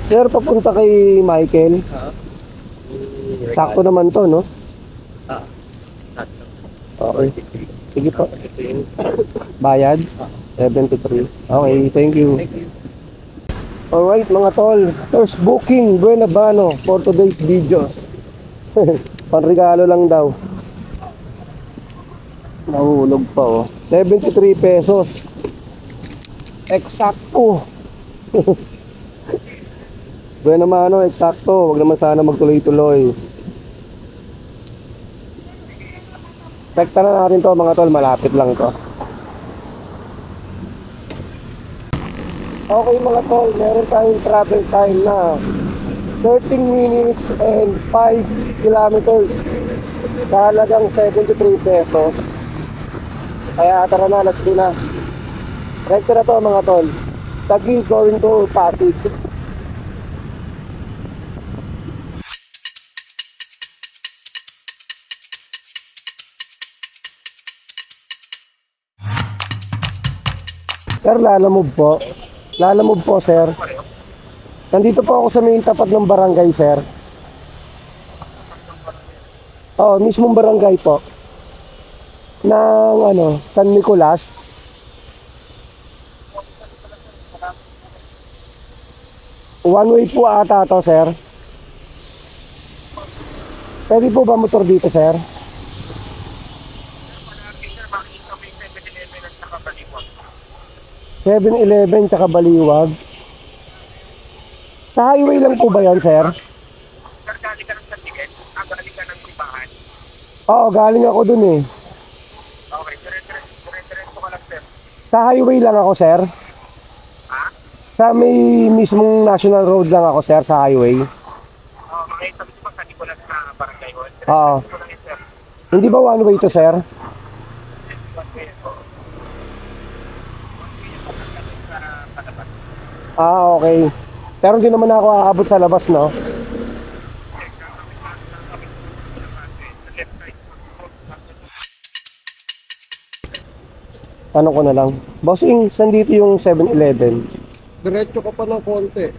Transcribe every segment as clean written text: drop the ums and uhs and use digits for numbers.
Sir, papunta kay Michael. Sakto naman to, no? Sakto. Okay. Sige po. Bayad? 73. Okay, thank you. Thank you. Alright mga tol, first booking Buenabano for today's videos. Panregalo lang daw. Nahulog pa oh. 73 pesos. Eksakto. Buenabano, eksakto. Huwag naman sana magtuloy-tuloy. Tekta na natin to mga tol, malapit lang to. Okay mga tol, meron tayong travel time na 13 minutes and 5 kilometers sa halagang 73 pesos. Kaya tara na, let's go na. Rekta na to mga tol. Taguig going to Pasig. Sir, lalamove po. Lalamove po, sir. Nandito po ako sa may tapat ng barangay, sir. Oo, mismong barangay po. Ng ano, San Nicolas. One way po ata to, sir. Pwede po ba motor dito, sir? 7-Eleven tsaka Baliwag. Sa highway lang po ba yan, sir? Galing ka ng Santiago, galing ka ng Sibahan. Oo, galing ako dun eh. Okay, dire-diretso ka lang, sir. Sa highway lang ako, sir. Ha? Sa may mismong national road lang ako, sir, sa highway. Makita mo sa Nicolas na barangay hall. Oo. Diretso lang yun, sir. Hindi ba one way to, sir? Ah, okay. Pero hindi naman ako aabot sa labas, no? Tanong ko na lang. Bossing, saan dito yung 7-Eleven? Diretso ka pa ng konti.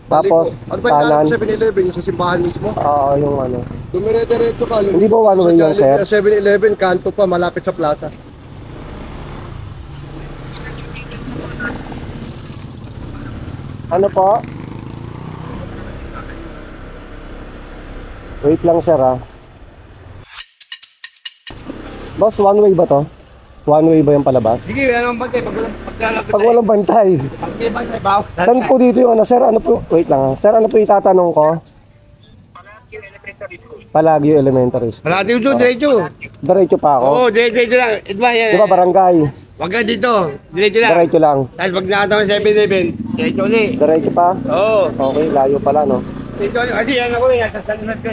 Tapos, Ano ba kanan? yung 7-Eleven? Yung sa simbahan mismo? Oo, yung ano. Dumire-diretso ka. Hindi ba one way yun, sir? 7-Eleven, kanto pa, malapit sa plaza. Ano po? Wait lang, sir, ah. Boss, one way ba to? One way ba yung palabas? Sige, wala naman bantay. Pag walang bantay. Bantay, baw. Saan po dito yung ano, sir? Ano po? Wait lang, ah. Sir, ano po yung tatanong ko? Palagi yung elementary school. Palagyo Elementary School. Wala dito, diretso. Diretso pa ako. Oo, diretso lang. Ito ba yan? Di ba barangay? Wag ka dito. Diretso lang. Diretso lang. Tapos pag nakatawa sa 7-Eleven, diretso ulit. Diretso pa? Oo. Okay, layo pala, no? Diretso ulit. Kasi yan ako eh. Sa sunod ka.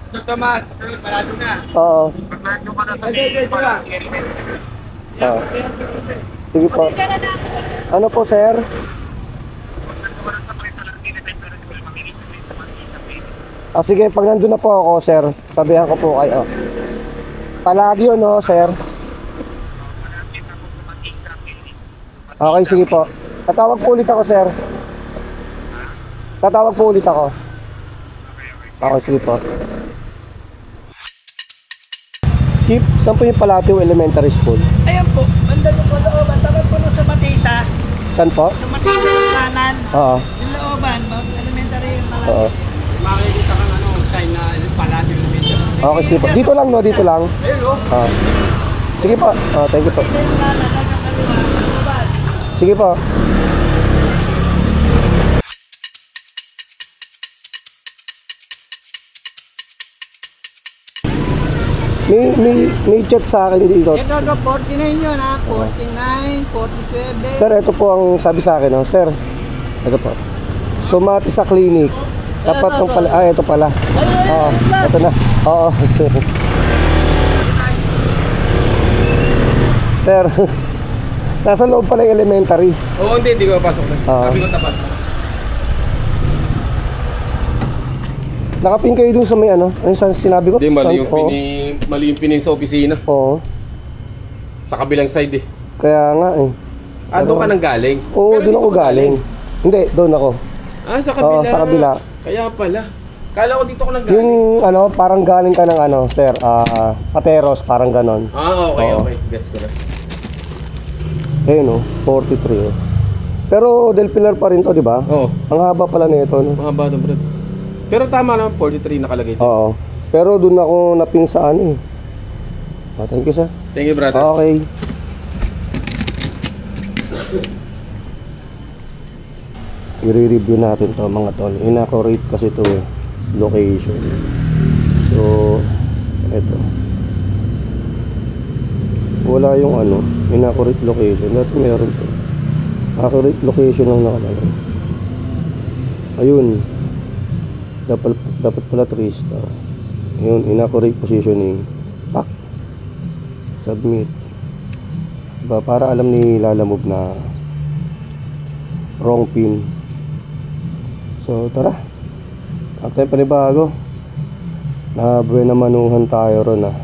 Ito, Tomas. Parado na. Oo. Pagmano ka na sa Diretso lang. Oo. Sige po. Ano po, sir? Ah, sige, pag nandun na po ako, sir, sabihan ko po kayo. Palagyo, no, sir? Okay, sige po. Tatawag po ulit ako, sir. Tatawag po ulit ako. Okay, sige po. Chief, saan po yung Palatio Elementary School? Ayan po, banda yung looban. Tapat po nung sa Matisa. Saan po? Sa Matisa yung kanan. Oo. Yung looban, elementary yung malaki. Oo. Makikita kang ano, sign na palado yung video. Okay, sige po. Dito lang, no? Dito lang. Ayun, oh. Oo. Sige po. Thank you po. Yung kanan, hanggang kaliwa, looban. Sige po. May chat sa akin dito. Ito, 49 yun ha. 49, 47. Sir, ito po ang sabi sa akin, no? Sir, ito po. Sumati sa clinic. Tapat ng pala. Ah, ito pala. Oo, ito na. Oo, sir. Sir, nasa loob pala yung elementary. Oo, hindi ko papasok na. Oo. Sabi ko tapat. Nakapin kayo dun sa may ano? Ano yung sinabi ko? Hindi, mali Oo. mali yung pinin sa opisina. Oo. Sa kabilang side eh. Kaya nga eh. Ah, doon ka nang galing? Oo, Pero doon dito ako ka galing. Hindi, doon ako. Ah, sa kabila. Oo, sa kabila. Kaya pala. Kala ko dito ko lang galing. Yung ano, parang galing ka ng ano, sir, Pateros, parang ganon. Ah, okay, Oo. okay. Guess ko na. Ayun, 43. Pero Del Pilar pa rin to, di ba? Oo. Ang haba pala nito, no? Mahaba na, Brad. Pero tama na, 43 nakalagay dyan. Oo. Pero doon ako napinsaan eh. Thank you, sir. Thank you, brother. Okay. I-review natin to mga tol. Inaccurate kasi to eh. Location. So, eto. Wala yung ano, inaccurate location. Dati meron to. Accurate location lang nakalagay. Ayun. Dapat pala 3 star. Ayun, inaccurate positioning. Pak. Submit. Diba, para alam ni Lalamove na wrong pin. So, tara. At tayo panibago. Na buena manuhan tayo ron ah.